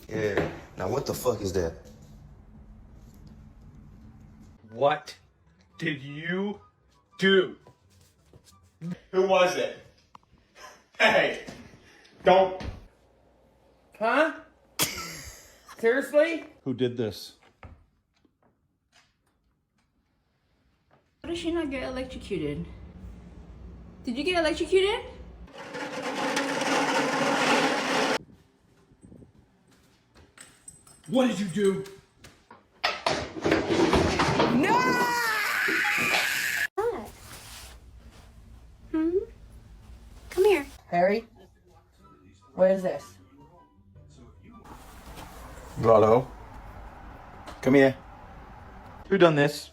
Yeah. Now what the fuck is that? What did you do? Who was it? Hey, don't. Huh? Seriously? Who did this? How did she not get electrocuted? Did you get electrocuted? What did you do? Come here. Harry? What is this? Vlado. Come here. Who done this?